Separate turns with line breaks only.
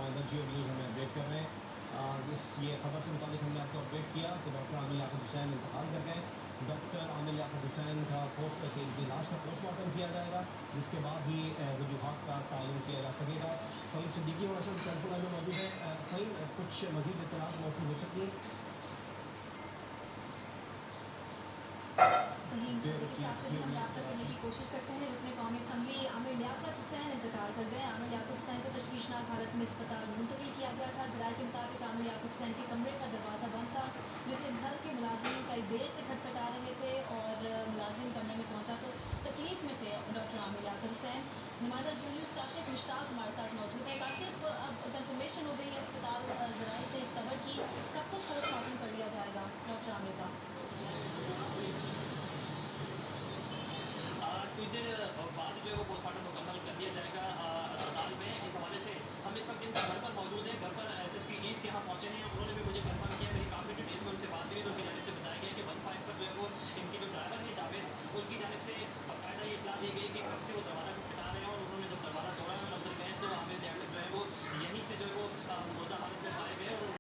नुमाइंदा जियो न्यूज़ हमें अपडेट कर रहे हैं। ये खबर से मुताबिक हमने आपको अपडेट किया कि डॉक्टर आमिर लियाकत हुसैन इंतकाल कर गए। डॉक्टर आमिर लियाकत हुसैन का इनकी लाश का पोस्टमार्टम किया जाएगा, जिसके बाद ही वजूहात का तयन किया जा सकेगा। फ़हीम सिद्दीकी हमारे साथ टेलीफोन लाइन में मौजूद है। फ़हीम, कुछ मज़ीद इत्तलात मौसूल हो सकती है?
फहीम सिद्दीकी साहब से भी हम रब्ता करने की कोशिश करते हैं। रुकने कौमी असम्बली आमिर लियाकत हुसैन इंतकाल कर गए। आमिर लियाकत हुसैन को तशवीशनाक हालत में अस्पताल मुंतकिल किया गया था। ज़राए के मुताबिक आमिर लियाकत हुसैन के कमरे का दरवाज़ा बंद था, जिसे घर के मुलाजिम कई देर से खटखटा रहे थे और मुलाजिम कमरे में पहुंचा तो तकलीफ में थे डॉक्टर आमिर लियाकत हुसैन। नुमाइंदा जियो न्यूज़ काशिफ मुश्ताक हमारे साथ मौजूद है। काशिफ, अब कंफर्मेशन हो गई है अस्पताल ज़राए से इस खबर की, कब तक पोस्टमार्टम कर लिया जाएगा डॉक्टर आमिर का?
कुछ देर बाद जो है वो पोस्टमार्टम मुकम्मल कर दिया जाएगा अस्पताल में। इस हवाले से हम इस वक्त इनके घर पर मौजूद हैं। घर पर एसएसपी ईस्ट यहाँ पहुँचे हैं। उन्होंने भी मुझे कंफर्म किया, मेरी काफ़ी डिटेल में उनसे बात हुई तो उनकी जानिब से बताया गया कि 15 पर जो है वो इनके जो ड्राइवर है जावेद, उनकी जानिब से बाकायदा ये इतला दी गई कि कब से वो दरवाज़ा